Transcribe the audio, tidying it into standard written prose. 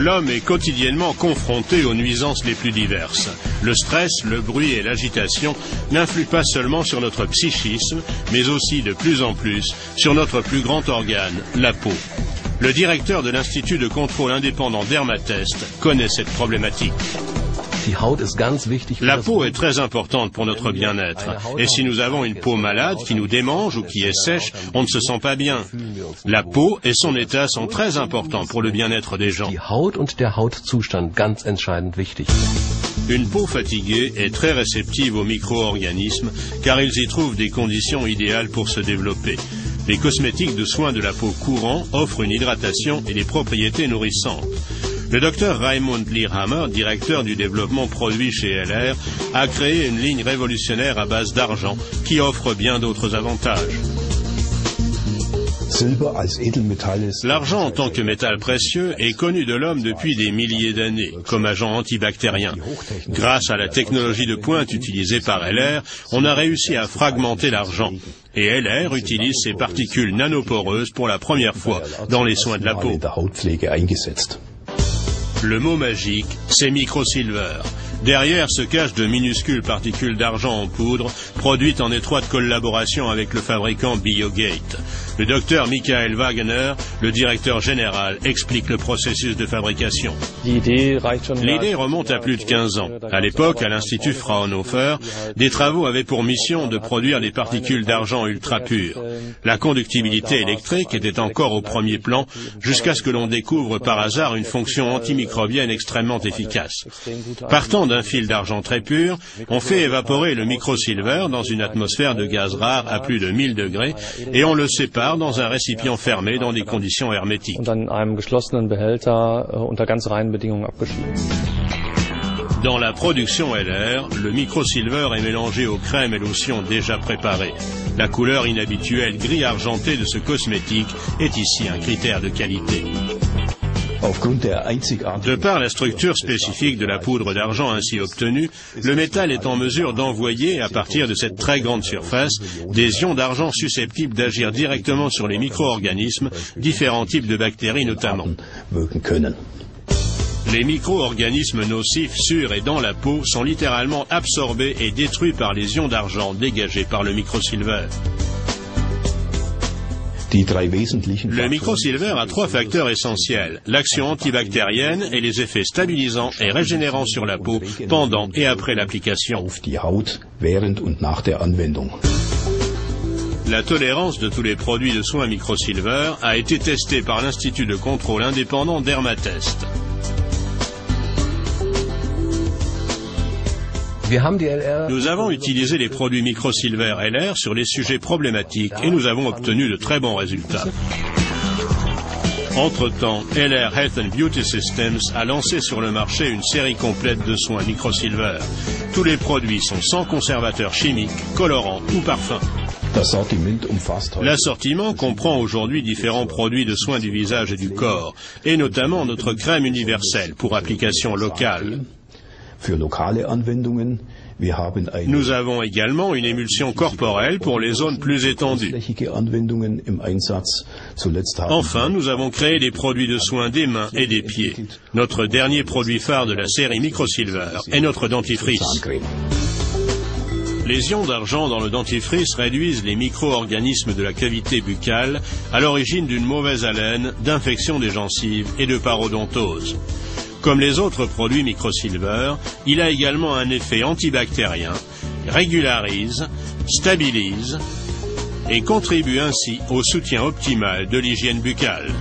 L'homme est quotidiennement confronté aux nuisances les plus diverses. Le stress, le bruit et l'agitation n'influent pas seulement sur notre psychisme, mais aussi de plus en plus sur notre plus grand organe, la peau. Le directeur de l'Institut de contrôle indépendant Dermatest connaît cette problématique. La peau est très importante pour notre bien-être. Et si nous avons une peau malade qui nous démange ou qui est sèche, on ne se sent pas bien. La peau et son état sont très importants pour le bien-être des gens. Une peau fatiguée est très réceptive aux micro-organismes car ils y trouvent des conditions idéales pour se développer. Les cosmétiques de soins de la peau courants offrent une hydratation et des propriétés nourrissantes. Le docteur Raimund Lehrhammer, directeur du développement produit chez LR, a créé une ligne révolutionnaire à base d'argent qui offre bien d'autres avantages. L'argent en tant que métal précieux est connu de l'homme depuis des milliers d'années comme agent antibactérien. Grâce à la technologie de pointe utilisée par LR, on a réussi à fragmenter l'argent. Et LR utilise ces particules nanoporeuses pour la première fois dans les soins de la peau. Le mot magique, c'est microsilver. Derrière se cachent de minuscules particules d'argent en poudre, produites en étroite collaboration avec le fabricant Biogate. Le docteur Michael Wagner, le directeur général, explique le processus de fabrication. L'idée remonte à plus de 15 ans. À l'époque, à l'Institut Fraunhofer, des travaux avaient pour mission de produire des particules d'argent ultra pures. La conductibilité électrique était encore au premier plan, jusqu'à ce que l'on découvre par hasard une fonction antimicrobienne extrêmement efficace. Partant d'un fil d'argent très pur, on fait évaporer le microsilver dans une atmosphère de gaz rare à plus de 1000 degrés et on le sépare dans un récipient fermé dans des conditions hermétiques. Dans la production LR, le microsilver est mélangé aux crèmes et lotions déjà préparées. La couleur inhabituelle gris argenté de ce cosmétique est ici un critère de qualité. De par la structure spécifique de la poudre d'argent ainsi obtenue, le métal est en mesure d'envoyer, à partir de cette très grande surface, des ions d'argent susceptibles d'agir directement sur les micro-organismes, différents types de bactéries notamment. Les micro-organismes nocifs sur et dans la peau sont littéralement absorbés et détruits par les ions d'argent dégagés par le microsilver. Le microsilver a 3 facteurs essentiels, l'action antibactérienne et les effets stabilisants et régénérants sur la peau pendant et après l'application. La tolérance de tous les produits de soins microsilver a été testée par l'Institut de contrôle indépendant Dermatest. Nous avons utilisé les produits microsilver LR sur les sujets problématiques et nous avons obtenu de très bons résultats. Entre-temps, LR Health and Beauty Systems a lancé sur le marché une série complète de soins microsilver. Tous les produits sont sans conservateurs chimiques, colorants ou parfums. L'assortiment comprend aujourd'hui différents produits de soins du visage et du corps, et notamment notre crème universelle pour application locale. Nous avons également une émulsion corporelle pour les zones plus étendues. Enfin, nous avons créé des produits de soins des mains et des pieds. Notre dernier produit phare de la série Microsilver est notre dentifrice. Les ions d'argent dans le dentifrice réduisent les micro-organismes de la cavité buccale à l'origine d'une mauvaise haleine, d'infection des gencives et de parodontose. Comme les autres produits microsilver, il a également un effet antibactérien, régularise, stabilise et contribue ainsi au soutien optimal de l'hygiène buccale.